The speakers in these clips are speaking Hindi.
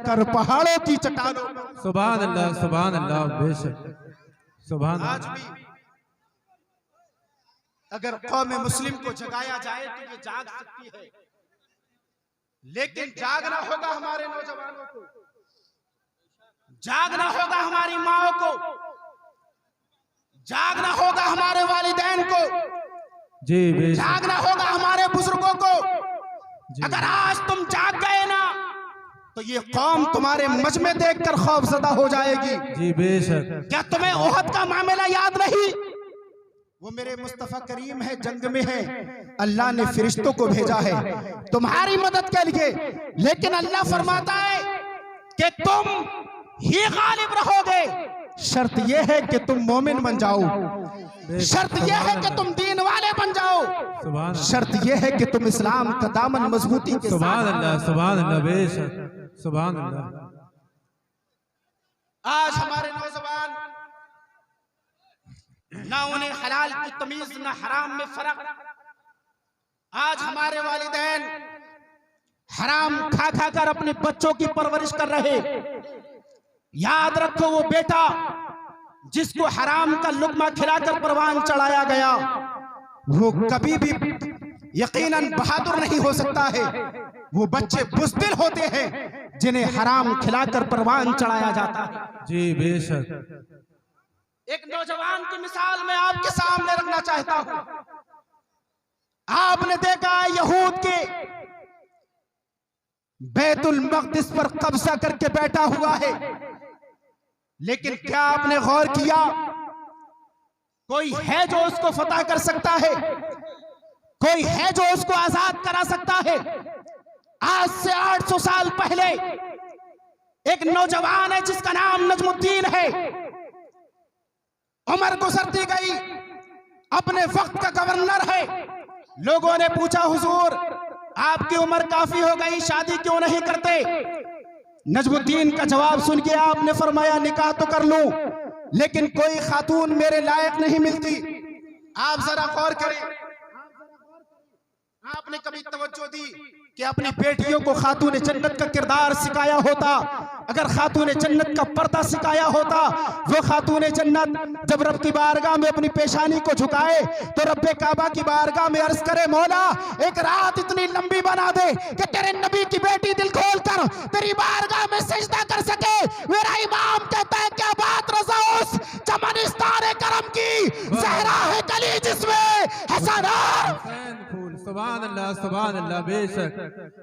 कर पहाड़ों की चट्टानों। सुभान अल्लाह बेशक सुभान। आज भी अगर कौम मुस्लिम को जगाया जाए तो ये जाग सकती है, लेकिन जागना होगा हमारे नौजवानों को, जागना होगा हमारी माओ को, जागना होगा हमारे वालिदैन को, जी बेशक, जागना होगा हमारे बुजुर्गों को। अगर आज तुम जाग गए ना तो ये कौम तुम्हारे मजमे देखकर खौफजदा हो जाएगी। जी बेशक। क्या तुम्हें ओहद का मामला याद नहीं? वो मेरे मुस्तफा करीम है, जंग में है, अल्लाह ने फरिश्तों को भेजा है तुम्हारी मदद के लिए, लेकिन अल्लाह फरमाता है कि तुम ही गालिब रहोगे। शर्त यह है कि तुम मोमिन बन जाओ, शर्त यह है कि तुम दीन वाले बन जाओ, शर्त यह है कि तुम इस्लाम का दामन मजबूती के सुभान अल्लाह बेशक सुभान अल्लाह। आज हमारे नौजवान ना उन्हें हलाल की तमीज ना हराम में फर्क। आज हमारे वालिदैन हराम खा खा कर अपने बच्चों की परवरिश कर रहे। याद रखो, वो बेटा जिसको हराम का लुकमा खिलाकर परवान चढ़ाया गया वो कभी भी यकीनन बहादुर नहीं हो सकता है। वो बच्चे बुज़दिल होते हैं जिन्हें हराम खिलाकर परवान चढ़ाया जाता है। जी बेशक। एक नौजवान की मिसाल मैं आपके सामने रखना चाहता हूं। आपने देखा यहूद के बैतुल मक़दिस पर कब्जा करके बैठा हुआ है, लेकिन क्या आपने गौर किया कोई है जो उसको फतह कर सकता है? कोई है जो उसको आजाद करा सकता है? आज से 800 साल पहले एक नौजवान है जिसका नाम नजमुद्दीन है। उम्र गुजरती गई, अपने वक्त का गवर्नर है। लोगों ने पूछा, हुजूर आपकी उम्र काफी हो गई, शादी क्यों नहीं करते? नजमुद्दीन का जवाब सुन के आपने फरमाया, निकाह तो कर लूं लेकिन कोई खातून मेरे लायक नहीं मिलती। आप जरा गौर करें, आपने कभी तवज्जो दी कि अपनी बेटियों को खातून जन्नत का किरदार सिखाया होता? अगर खातून जन्नत का पर्दा सिखाया होता, वो खातून जन्नत जब रब की बारगाह में अपनी पेशानी को झुकाए तो रब्बे काबा की बारगाह में अर्ज करे, मौला एक रात इतनी लंबी बना दे कि तेरे नबी की बेटी दिल खोल कर तेरी बारगाह में सजदा कर सके। मेरा इमाम कहता है, क्या बात रज़ा उस चमनिस्तान करम की, ज़हरा है कली जिसमें हसन फूल। सुभान अल्लाह बेशक।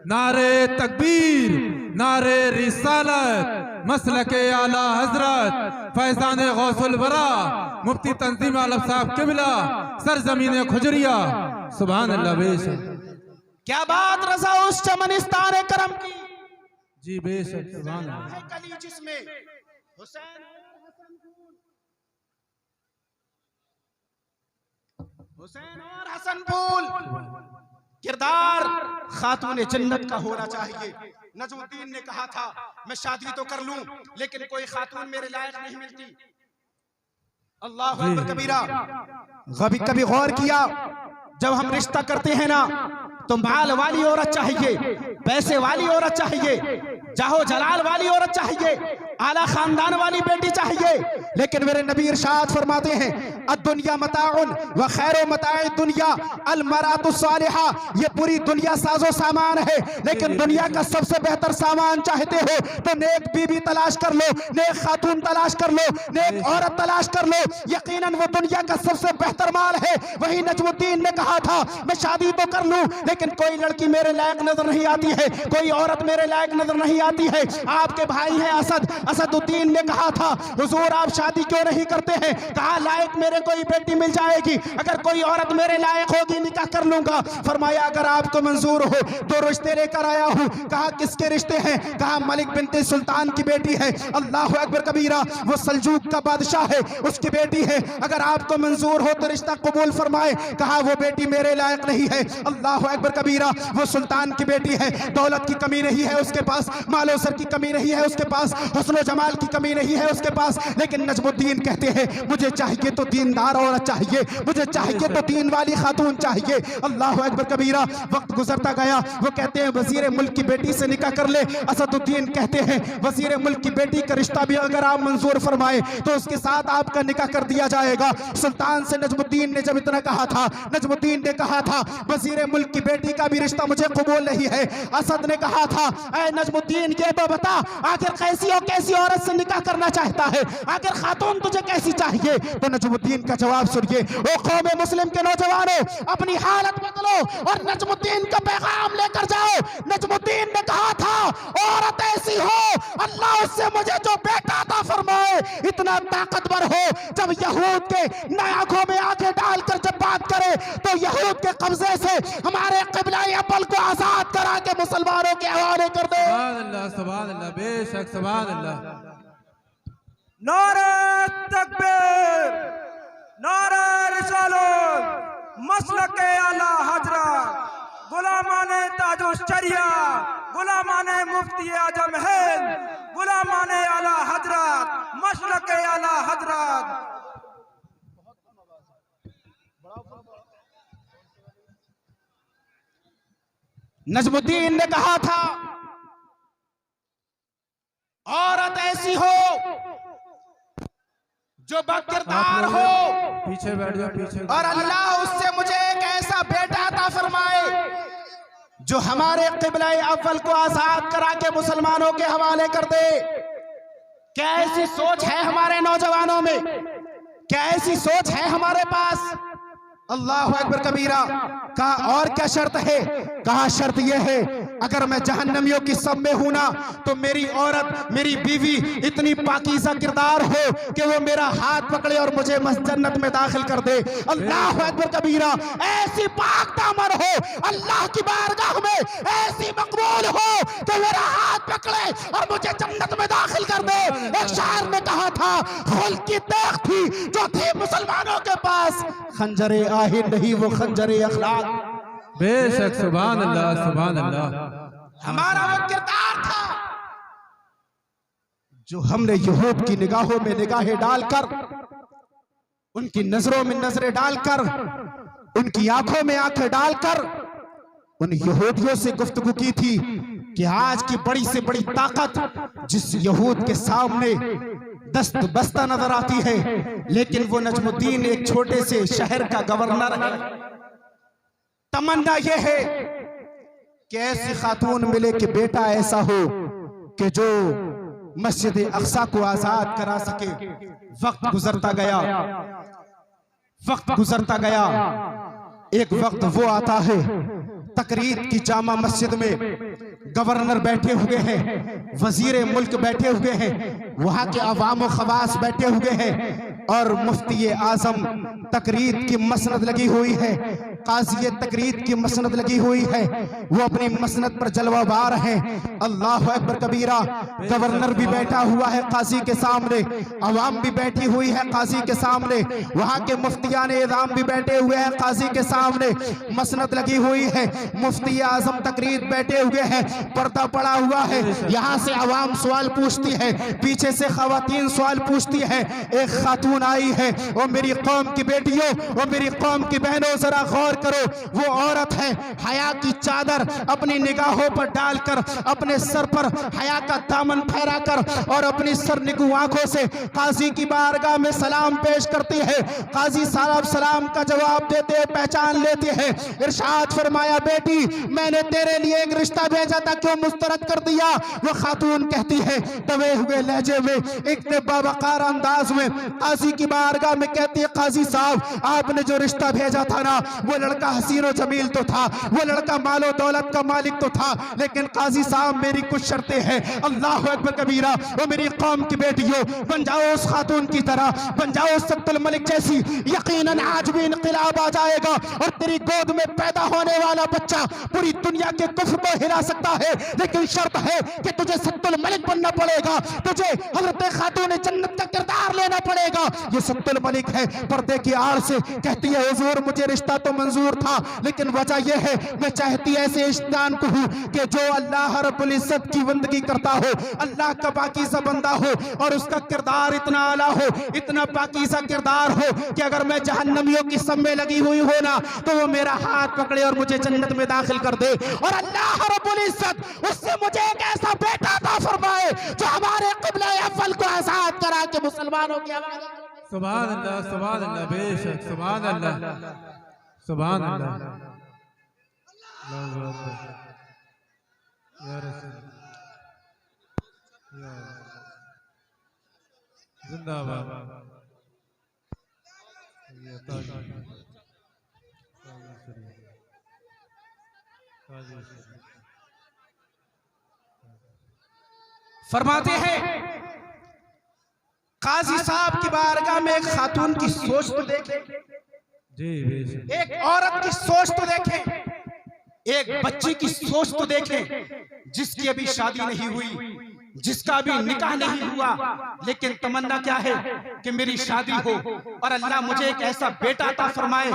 नारे तकबीर, नारे रिसालत, मसलके आला हजरत फैजान गौसुल वरा मुफ्ती तंजीम आलम साहब किबला सरजमीन खुजरिया। सुभान अल्लाह बेशक। क्या बात रज़ा उस चमनिस्तान करम की, जी बेशक। सुभान अल्लाह। कली जिसमें हुसैन और हसन फूल किरदार खातून जन्नत का होना चाहिए। नजमुद्दीन ने कहा था, मैं शादी तो कर लूं लेकिन कोई खातून मेरे लायक नहीं मिलती। अल्लाह अकबर कबीरा। कभी गौर किया, जब हम रिश्ता करते हैं ना तो माल वाली औरत चाहिए, पैसे वाली औरत चाहिए, जाहो जलाल वाली औरत चाहिए, आला खानदान वाली बेटी चाहिए। लेकिन मेरे नबी इरशाद फरमाते हैं, अद्दुनिया मताउन व खैरो मताए दुनिया अल मरातु सालिहा। ये पूरी दुनिया साजो सामान है, लेकिन दुनिया का सबसे बेहतर सामान चाहते हो तो नेक बीबी तलाश कर लो, नेक खातून तलाश कर लो, नेक औरत तलाश कर लो। यकीनन वो दुनिया का सबसे बेहतर माल है। वही नजमुद्दीन ने कहा था, मैं शादी तो कर लूं लेकिन कोई लड़की मेरे लायक नजर नहीं आती है, कोई औरत मेरे लायक नजर नहीं आती है। आपके भाई हैं असदुद्दीन ने कहा था, हुजूर आप शादी क्यों नहीं करते हैं? कहा, लायक मेरे कोई बेटी मिल जाएगी, अगर कोई औरत मेरे लायक होगी निकाह कर लूंगा। फरमाया, अगर आपको मंजूर हो तो रिश्ते लेकर आया हूं। कहा, किसके रिश्ते हैं? कहा, मलिक बिनते सुल्तान की बेटी है। अल्लाह अकबर कबीरा। वो सल्जूक का बादशाह है, उसकी बेटी है। अगर आपको मंजूर हो तो रिश्ता कबूल फरमाए। कहा, वो बेटी मेरे लायक नहीं है। अल्लाह अकबर अकबर कबीरा, वो सुल्तान की बेटी है, दौलत की कमी नहीं है उसके पास, मालोसर की कमी नहीं है उसके पास, हुस्न जमाल की कमी नहीं है उसके पास, लेकिन नजमुद्दीन कहते हैं मुझे चाहिए तो दीनदार औरत चाहिए, मुझे चाहिए तो दीन वाली खातून चाहिए। अल्लाह अकबर कबीरा। वक्त गुजरता गया, वो कहते हैं वजीर मुल्क की बेटी से निकाह कर ले। असदुद्दीन कहते हैं वजीर मुल्क की बेटी का रिश्ता भी अगर आप मंजूर फरमाए तो उसके साथ आपका निकाह कर दिया जाएगा। सुल्तान से नजमुद्दीन ने जब इतना कहा था, नजमुद्दीन ने कहा था वजीर मुल्क की बेटी का भी रिश्ता मुझे कबूल नहीं है। असद ने कहा था ऐ नजमुद्दीन ये तो बता आखिर कैसी और कैसी औरत से निकाह करना चाहता है, आखिर खातून तुझे कैसी चाहिए? तो नजमुद्दीन का जवाब सुनिए। ओ कौम मुस्लिम के नौजवानों, अपनी हालत बदलो और नजमुद्दीन का पैगाम लेकर जाओ। नजमुद्दीन ने कहा था औरत ऐसी हो अल्लाह उससे मुझे जो बेटा अता फरमाए, इतना ताकतवर हो जब यहूद के आंखों में आंखें डालकर जब बात करे तो यहूद के कब्जे से हमारे क़िबला अव्वल को आजाद करा के मुसलमानों के हवाले कर दे। सुभान अल्लाह, बेशक सुभान अल्लाह। नारे तकबीर, नारे रिसालत, मसलके आला हजरत, गुलामाने ताजुश शरिया, गुलामाने मुफ्ती आजम हिंद, गुलामाने आला हजरत, मसलके आला हजरत। नजमुद्दीन ने कहा था औरत ऐसी हो जो बकिरदार हो, पीछे बैठ जाओ, पीछे। और अल्लाह उससे मुझे एक ऐसा बेटा अता फरमाए जो हमारे क़िबला अव्वल को आजाद करा के मुसलमानों के हवाले कर दे। क्या ऐसी सोच है हमारे नौजवानों में? क्या ऐसी सोच है हमारे पास? अल्लाह अकबर कबीरा। कहा और क्या शर्त है? कहा शर्त यह है अगर मैं जहन्नमियों की सब में हूं ना तो मेरी औरत, मेरी बीवी इतनी पाकीज़ा किरदार हो कि वो मेरा हाथ पकड़े और मुझे जन्नत में दाखिल कर दे। अल्लाह अकबर कबीरा। ऐसी पाक दामन हो अल्लाह की बारगाह में, ऐसी मकबूल हो कि मेरा हाथ पकड़े और मुझे जन्नत में दाखिल कर दे। एक शायर ने कहा था खुल की तेग थी जो थी मुसलमानों के पास, खंजरे आहिर नहीं वो खंजरे अखलाक। बेशक सुभान अल्लाह, सुभान अल्लाह। हमारा वो किरदार था जो हमने यहूद की निगाहों में निगाहें डालकर, उनकी नजरों में नजरें डालकर, उनकी आंखों में आंखें डालकर उन यहूदियों से गुफ्तगू की थी कि आज की बड़ी से बड़ी ताकत जिस यहूद के सामने दस्त बस्ता नजर आती है, लेकिन वो नजमुद्दीन एक छोटे से शहर का गवर्नर है। तमन्ना यह है कि ऐसी खातून मिले कि बेटा ऐसा हो कि जो मस्जिद अक्सा को आजाद करा सके। वक्त गुजरता गया, वक्त गुजरता गया। एक वक्त वो आता है तकरीर की जामा मस्जिद में गवर्नर बैठे हुए हैं, वजीर मुल्क बैठे हुए हैं, वहां के अवाम व खवास बैठे हुए हैं और मुफ्ती आजम तकरीर की मसनद लगी हुई है, काजी तकरीर की मसनद लगी हुई है। वो अपनी मसनद पर जलवाबार हैं। अल्लाह अकबर कबीरा। गवर्नर भी बैठा हुआ है काजी के सामने, अवाम भी बैठी हुई है काजी के सामने, वहां के मुफ्तियान इज़ाम भी बैठे हुए हैं काजी के सामने। मसनद लगी हुई है, मुफ्ती आजम तकरीर बैठे हुए हैं, पर्दा पड़ा हुआ है। यहाँ से अवाम सवाल पूछती है, पीछे से खवातीन सवाल पूछती है। एक खातून आई है, वो मेरी कौम की बेटियों, वो मेरी कौम की बहनों जरा गौर करो, वो औरत है हया की चादर अपनी निगाहों पर डालकर, अपने सर पर हया का दामन फहराकर और अपनी सरनिगू आंखों से काजी की बारगाह में सलाम पेश करती है। काजी साहब सलाम का जवाब देते पहचान लेते हैं। इरशाद फरमाया बेटी मैंने तेरे लिए एक रिश्ता भेजा था, क्यों मुस्तरद कर दिया? वो खातून कहती है दबे हुए लहजे में, एक बावकार अंदाज में काजी की बारगाह में कहती है काजी साहब आपने जो रिश्ता भेजा था ना, वो लड़का हसीनो जमील तो था, वो लड़का मालो दौलत का मालिक तो था, लेकिन काजी साहब मेरी कुछ शर्तें हैं। अल्लाह अकबर कबीरा। वो मेरी कौम की बेटियों बन जाओ उस खातून की तरह, बन जाओ सब्तुल मलिक जैसी, यकीनन आज भी इनकलाब आ जाएगा और तेरी गोद में पैदा होने वाला बच्चा पूरी दुनिया के कुफ्र को हिला सकता है, लेकिन शर्त है कि तुझे सब्तुल मलिक बनना पड़ेगा, तुझे हजरत खातून जन्नत का किरदार लेना पड़ेगा। ये सत्तुल मलिक है, पर्दे की आड़ से कहती है हुजूर मुझे रिश्ता तो मंजूर था, लेकिन वजह यह है मैं चाहती ऐसे इंसान को हूँ कि जो अल्लाह रब्बुल इज्जत की बंदगी करता हो, अल्लाह का पाकीज़ा बंदा हो और उसका किरदार इतना आला हो, इतना पाकीज़ा किरदार हो कि अगर मैं जहन्नमियों की सब में लगी हुई हो ना तो वो मेरा हाथ पकड़े और मुझे जन्नत में दाखिल कर दे, और अल्लाह रब्बुल इज्जत उससे मुझे एक ऐसा बेटा अता फरमाए जो हमारे क़िबला अव्वल को आज़ाद करा के मुसलमानों की आवाज़। सुभान अल्लाह, बेशक सुभान अल्लाह, सुभान अल्लाह। अल्लाहु अकबर, या रसूल, या जिंदाबाद, या ताज, फरमाते हैं काजी साहब की बारगाह में एक खातून की सोच तो देखें, जी बेशक, एक औरत की सोच तो देखें, एक बच्ची की सोच तो देखें जिसकी अभी शादी नहीं हुई, जिसका अभी निकाह नहीं हुआ, लेकिन तमन्ना क्या है कि मेरी शादी हो और अल्लाह मुझे एक ऐसा बेटा अता फरमाए।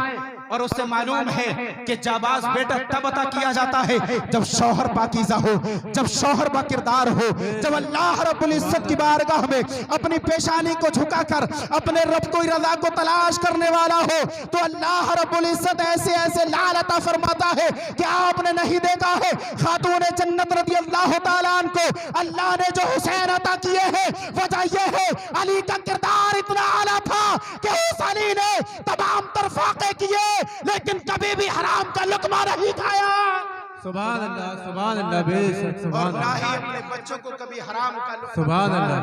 और उससे मालूम है कि जाबाज बेटा तब अता किया जाता है जब शौहर पाकीज़ा हो, जब शौहर बाकिरदार हो, जब अल्लाह रब्बुल इज्जत की बारगाह में अपनी पेशानी को झुकाकर अपने रब को रज़ा को तलाश करने वाला हो, तो अल्लाह रब्बुल इज्जत ऐसे ऐसे लाल अता फरमाता है कि आपने नहीं देखा है खातून जन्नत रज़ी अल्लाह तआला अन्हा को अल्लाह ने जो हुसैन अता किए हैं, वजह यह है अली का किरदार इतना आला था कि उस अली ने तमाम तरफाके किए लेकिन कभी भी हराम का लुकमा नहीं खाया। सुभान अल्लाह, बेशक सुभान और ना ही अल्लाह, अपने बच्चों को कभी हराम का लुकमा। सुभान अल्लाह,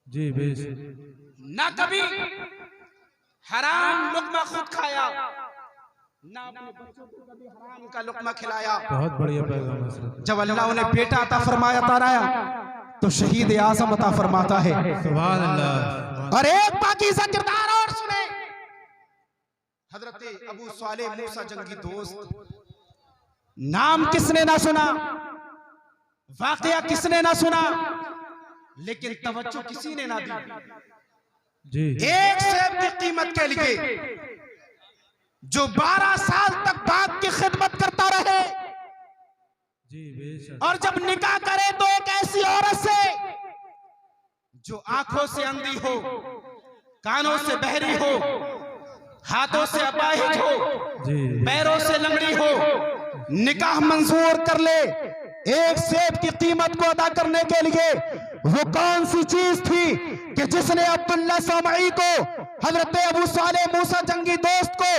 जी बेशक, ना कभी हराम लुकमा खुद खाया, ना अपने बच्चों को कभी हराम का लुकमा खिलाया। बहुत बढ़िया पैगाम है। जब अल्लाह उन्हें बेटा अता फरमाया ताराया तो शहीद आज़म अता फरमाता है। सुभान अल्लाह, और एक पाकीज़ा किरदार और सुने, हजरत अबू सालेह मूसा जंगी दोस्त, नाम किसने ना सुना, वाकया किसने ना सुना, लेकिन तवज्जो किसी ने ना दी। जी एक सेब की कीमत के लिए जो 12 साल तक बाप की खिदमत करता रहे, जी बेशक, और जब निकाह करे तो एक ऐसी औरत से जो आंखों से अंधी हो, कानों से बहरी हो, हाथों से अपाहिज हो, जी पैरों से लंगड़ी हो, निकाह मंजूर कर ले। एक सेब की कीमत को अदा करने के लिए वो कौन सी चीज थी कि जिसने अब्दुल्ला सोमई को, हजरत अबू सालेह मूसा जंगी दोस्त को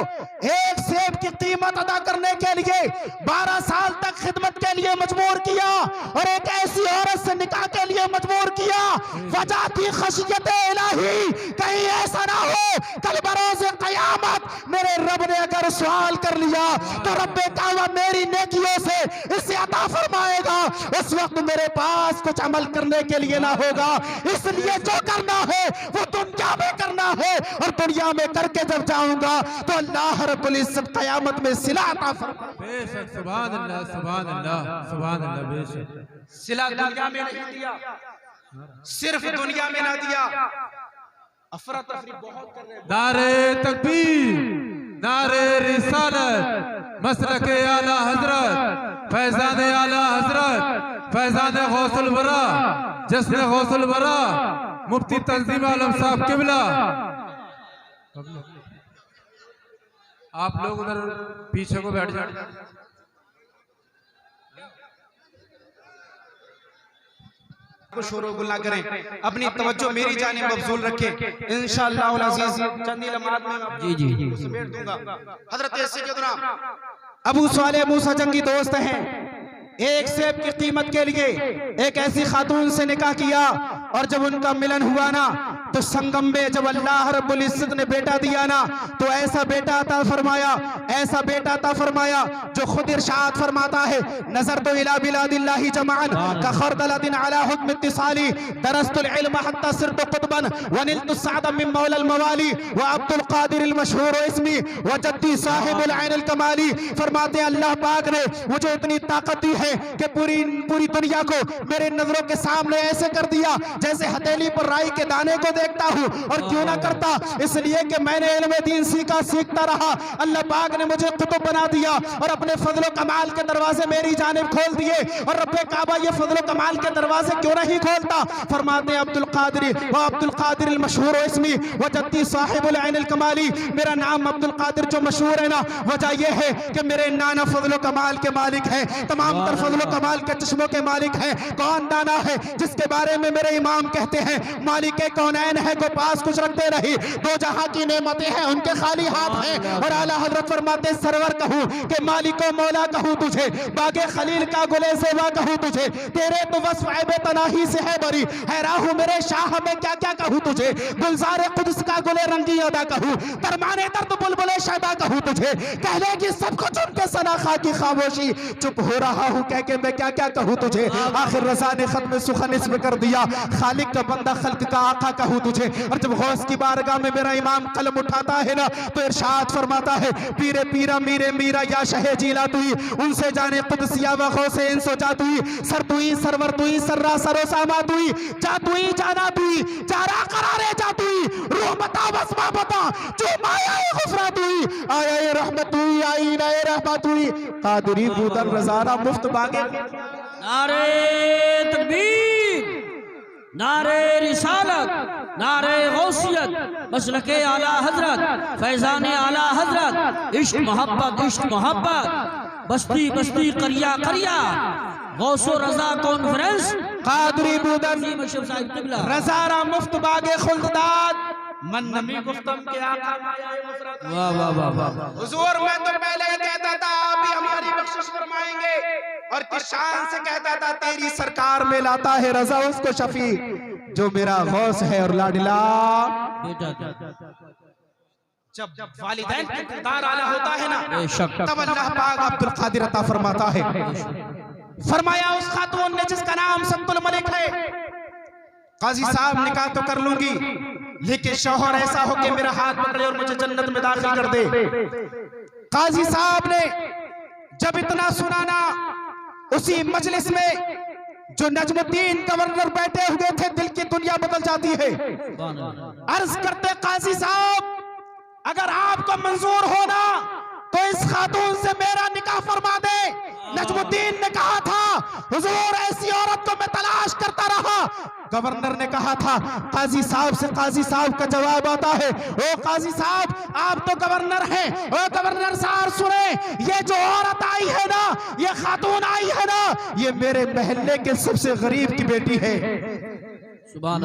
एक सेब की कीमत अदा करने के लिए 12 साल तक खिदमत के लिए मजबूर किया और एक ऐसी औरत से निकाह के लिए मजबूर किया। वजह थी खशियत इलाही, कहीं ऐसा ना हो कल बरोज़े क़यामत मेरे रब ने अगर सवाल कर लिया तो रब्बे कावा मेरी नेकियों से इसे अता फरमाएगा, उस वक्त मेरे पास कुछ अमल करने के लिए ना होगा। इसलिए जो करना है वो दुनिया में करना है, और दुनिया में करके जब जाऊंगा तो अल्लाह रब्बुल इज्जत क़यामत में सिला अता फरमाएगा। बेशक, सुभान अल्लाह, सुभान अल्लाह, सुभान अल्लाह, बेशक, सिला दुनिया में नहीं दिया, सिर्फ दुनिया में ना दिया, अफरा तफरी बहुत कर रहे हैं। नारे तकबीर, नारे रिसालत, मसलके आला हजरत, फैजान आला हजरत, फैजान गौसुल बरा, जश्न गौसुल बरा, मुफ्ती तंजीम आलम साहब किबला। आप लोग उधर पीछे को बैठ जाए। शोरो गुल्ला करें, अपनी तवज्जो मेरी जानिब मबजूल रखें। इंशाअल्लाह अज़ीज़ चंद ही लम्हात में जी समेट दूंगा। हजरत सैयदना अबू सालेह मूसा जंगी दोस्त हैं, एक सेब की कीमत के लिए एक ऐसी खातून से निकाह किया, और जब उनका मिलन हुआ ना तो संगम में जब अल्लाह रब्बुल इज्जत ने बेटा दिया ना तो ऐसा बेटा अता फरमाया, ऐसा बेटा अता फरमाया जो खुद इरशाद फरमाता है, नजर तो इला बिलादिल्लाहि जमाअन का खरदलतिन अला हुक्म इत्तिसाली, दरस्तुल इल्म हत्ता सिरतु कुतबन व निलतु सअद मिन मौलल मवाली व अब्दुल कादिर अल मशहूर इस्मी व जद्दी साहिबुल ऐन अल कमाली। फरमाते हैं अल्लाह पाक ने मुझे इतनी ताकत दी है है कि पूरी दुनिया को मेरे नजरों के सामने ऐसे कर दिया जैसे हथेली पर राई के दाने को देखता हूँ। और क्यों ना करता, इसलिए कि मैंने इल्म दीन सीखता रहा। अल्लाह पाक ने मुझे कुतुब बना दिया और अपने फजलो कमाल के दरवाजे मेरी जानिब खोल दिए। और रब्बे काबा ये फजलो कमाल के दरवाजे क्यों नहीं खोलता? फरमाते अब्दुल कादिर मशहूर इसमी वजद्दी साहिबुल ऐनिल कमाली, मेरा नाम अब्दुल कादिर जो मशहूर है ना, वजह यह है कि मेरे नाना फजलो कमाल के मालिक हैं, तमाम तर फजलो कमाल के चश्मों के मालिक हैं। कौन नाना है जिसके बारे में मेरे इमाम कहते हैं मालिक कौनैन है को पास कुछ रखते रही, दो जहां की नेमतें हैं उनके खाली हाथ हैं। और आला हजरत फरमाते सरवर कहूं कि मालिको मौला कहूं तुझे, बागे खलील का गुले सेवा कहूं तुझे, तेरे तो वस्फ ऐबे तनाही से है बरी, हैरान हूं मेरे शाह में क्या क्या कहूं तुझे, गुलजारे कुद्स का गुले रंगी अदा कहूं, तरमाने दर्द बुलबुले शैबा कहूं तुझे, कह लेगी सब कुछ उनके सनाखा की खामोशी, चुप हो रहा हूं कह के मैं क्या क्या कहूं तुझे। आखिर रज़ा ने खत में सुखन इसमें कर दिया, खालिक का बंदा खल्क का आका कहूं तुझे। और जब गौस की बारगाह में मेरा इमाम कलम उठाता है ना, तो इरशाद फरमाता है पीरे पीरा मीरे मीरा या शहे जीला तुई, उनसे जाने कुदसिया व गौसे इंसो जा तुई, सर तुई सरवर तुई सर्रा सरो सामा तुई, जा तुई जाना तुई, जारा करारे जा तुई, रूह बता वस्मा बता, जो माया गुफरा तुई, आया रहमत तुई, आई ना रहमत तुई, कादरी बूदर रज़ाना मुफ्त बागे। नारे तकबीर, नारे रिसालत, नारे गौसियत, मसलके आला हजरत, फैजाने आला हजरत, इश्क मोहब्बत, बस्ती बस्ती करिया करिया, गौसो रजा कॉन्फ्रेंस, कादरी बूदन रज़ाना मुफ्त बागे खुल्दाद, मन नमी गुफ्तम के आका माया मुफरत। वाह वाह वाह वाह। हुजूर मैं तो पहले कहता था आप भी हमारी बख्शिश फरमाएंगे, और किस शान से कहता था तेरी सरकार में लाता है रजा उसको शफी, जो मेरा गौस है और लाडिला बेटा। जब वालिदैन का किरदार आला होता है ना, बेशक तब अल्लाह पाक अब्दुल कादिर अता फरमाता है। फरमाया उस खातून ने जिसका नाम सत्तुल मलिक है, काजी साहब निकाह तो कर लूंगी लेकिन शौहर ऐसा हो कि मेरा हाथ पकड़े और मुझे जन्नत में दाखिल कर दे। काजी साहब ने जब इतना सुनाना, उसी मजलिस में जो नजमुद्दीन गवर्नर बैठे हुए थे, दिल की दुनिया बदल जाती है। अर्ज करते काजी साहब अगर आपको मंजूर होना तो इस खातून से मेरा निकाह फरमा दे। नजमुद्दीन ने कहा था हुजूर ऐसी औरत को मैं तलाश करता रहा। गवर्नर ने कहा था काजी साहब से, काजी साहब का जवाब आता है ओ काजी साहब आप तो गवर्नर हैं, ओ गवर्नर साहब सुने, ये जो औरत आई है ना, ये खातून आई है ना, ये मेरे महल्ले के सबसे गरीब की बेटी है,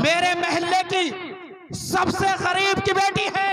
मेरे महल्ले की सबसे गरीब की बेटी है।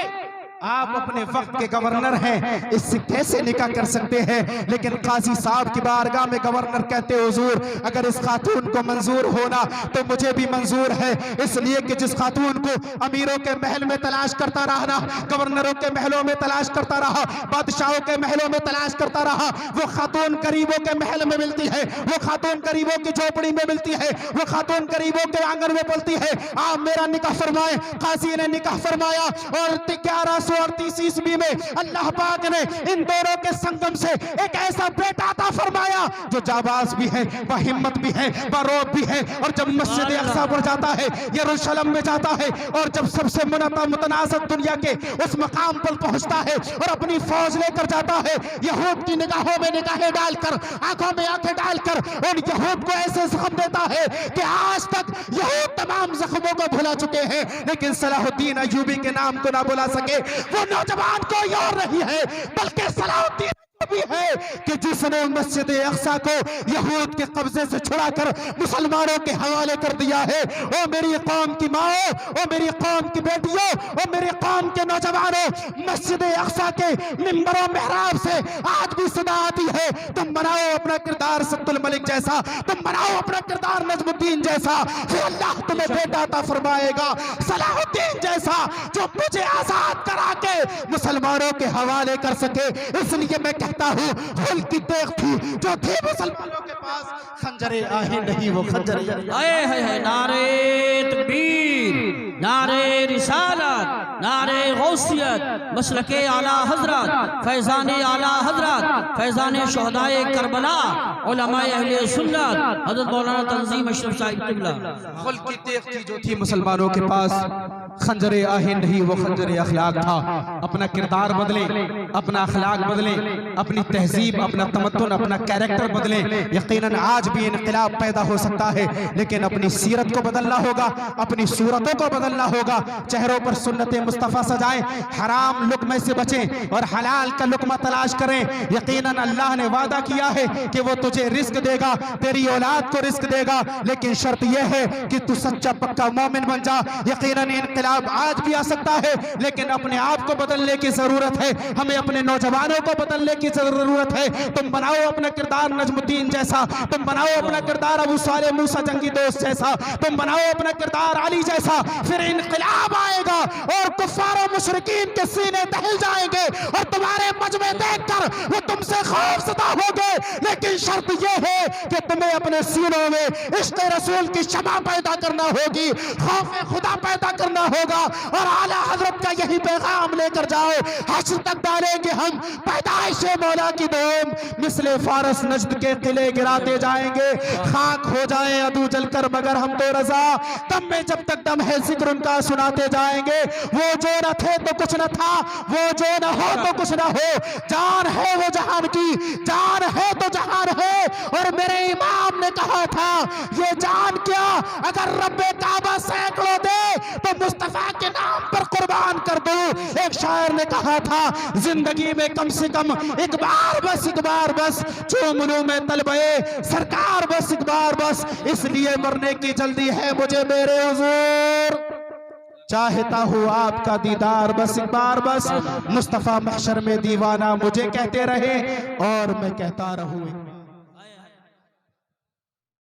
आप अपने वक्त के गवर्नर हैं, इससे कैसे निकाह कर सकते हैं? लेकिन काजी साहब की बारगाह में गवर्नर कहते हुजूर अगर इस खातून को मंजूर होना तो मुझे भी मंजूर है, इसलिए कि जिस खातून को अमीरों के महल में तलाश करता रहा, गवर्नरों के महलों में तलाश करता रहा, बादशाहों के महलों में तलाश करता रहा, वो खातून गरीबों के महल में मिलती है, वो खातून गरीबों की झोपड़ी में मिलती है, वो खातून गरीबों के आंगन में पलती है। आप मेरा निकाह फरमाए। काजी ने निकाह फरमाया और 1138 ईस्वी में अल्लाह पाक ने इन दोनों के संगम से एक ऐसा बेटा अता फरमाया जो जाबाज भी है, बहिम्मत भी है, बारोब भी है। और जब मस्जिद अक्सा पर जाता है, यरूशलेम में जाता है, और जब सबसे मुतनाज़िर दुनिया के उस मकाम पर पहुंचता है और अपनी फौज लेकर जाता है, यहूद की निगाहों में निगाहें डालकर, आंखों में आंखें डालकर उन यहूद को ऐसे जख्म देता है कि आज तक यहूद तमाम जख्मों को भुला चुके हैं, लेकिन सलाहुद्दीन अय्यूबी के नाम को ना भुला सके। वो नौजवान कोई और नहीं है बल्कि सलाहुद्दीन भी है कि जिसने मस्जिद अक्सा को यहूद के कब्जे से छुड़ाकर मुसलमानों के हवाले कर दिया है। ओ मेरी कौम की माओ, ओ मेरी कौम की बेटियों, ओ मेरी कौम के नौजवानों, मस्जिद अक्सा के मिंबरों मेहराब से आज भी सदा आती है तुम बनाओ अपना किरदार सत्तुल मलिक जैसा, तुम बनाओ अपना किरदार नजमुद्दीन जैसा, फिर अल्लाह तुम्हें बेटा अता फरमाएगा सलाहुद्दीन जैसा, जो मुझे आजाद करा के मुसलमानों के हवाले कर सके। इसलिए मैं कहता हूँ हुल की देख थी जो थी मुसलमानों के पास, खंजरे आहे नहीं वो खंजरे आए है नारे तकबीर, नारे रिसालत, नारे गौसियत मसलके आला हजरत फैजान आला हजरत फैजान शहदाए करबला उलमाए अहले सुन्नत हजरत मौलाना तंजीम अशरफ साहिब किबला। खुल्क की तेग थी जो थी मुसलमानों के पास, खंजर आहिन नहीं वो खंजर अखलाक था। अपना किरदार बदले, अपना अखलाक बदले, अपनी तहजीब, अपना तमद्दुन, अपना कैरेक्टर बदले। यकीनन आज भी इनकलाब पैदा हो सकता है, लेकिन अपनी सीरत को बदलना होगा, अपनी सूरतों को बदलना होगा। चेहरों पर सुन्नत मुस्तफ़ा सजाएं, हराम लुक़मे से बचें और हलाल का लुक़मा तलाश करें। यकीनन अल्लाह ने वादा किया है कि वो तुझे रिस्क देगा, तेरी औलाद को रिस्क देगा, लेकिन शर्त यह है कि तू सच्चा पक्का मोमिन बन जा। यकीनन इनकलाब आज भी आ सकता है, लेकिन अपने आप को बदलने की जरूरत है। हमें अपने नौजवानों को बदलने की जरूरत है। तुम बनाओ अपना किरदार नजमुद्दीन जैसा, तुम बनाओ अपना किरदार अबू साले मूसा जंगी दोस्त जैसा, तुम बनाओ अपना किरदार अली जैसा। फिर इनकलाब आएगा और कुफ्फार और मुशरिकीन के सीने दहल जाएंगे और तुम्हारे मजमे देखकर वो तुमसे खौफज़दा होंगे। लेकिन शर्त यह है कि तुम्हें अपने सीनों में इश्क़ रसूल की शमा पैदा करना होगी, खौफ खुदा पैदा करना होगा और आला हजरत का यही पैगाम लेकर जाओ। हश्र तक डालेंगे हम पैदाइश मौला की धूम, मिसले फारस नजद के किले गिराते जाएंगे। खाक हो जाए अदू जलकर मगर हम तो रजा, दम में जब तक दम है जिक्र उनका सुनाते जाएंगे। वो जो न थे तो कुछ न था, वो जो न हो तो कुछ न हो। जान है वो जहान की, जान है तो जहान है। और मेरे इमाम ने कहा था ये जान क्या अगर रब्बे काबा सैकड़ों दे तो मुस्तफा के नाम पर कुर्बान कर दो। एक शायर ने कहा था जिंदगी में कम से कम एक बार बस, एक बार बस चूमलूं में तलबे सरकार बस, एक बार बस, इसलिए मरने की जल्दी है मुझे मेरे हुजूर। चाहता हूँ आपका दीदार बस, एक बार बस। मुस्तफा महशर में दीवाना मुझे कहते रहे और मैं कहता रहूँ।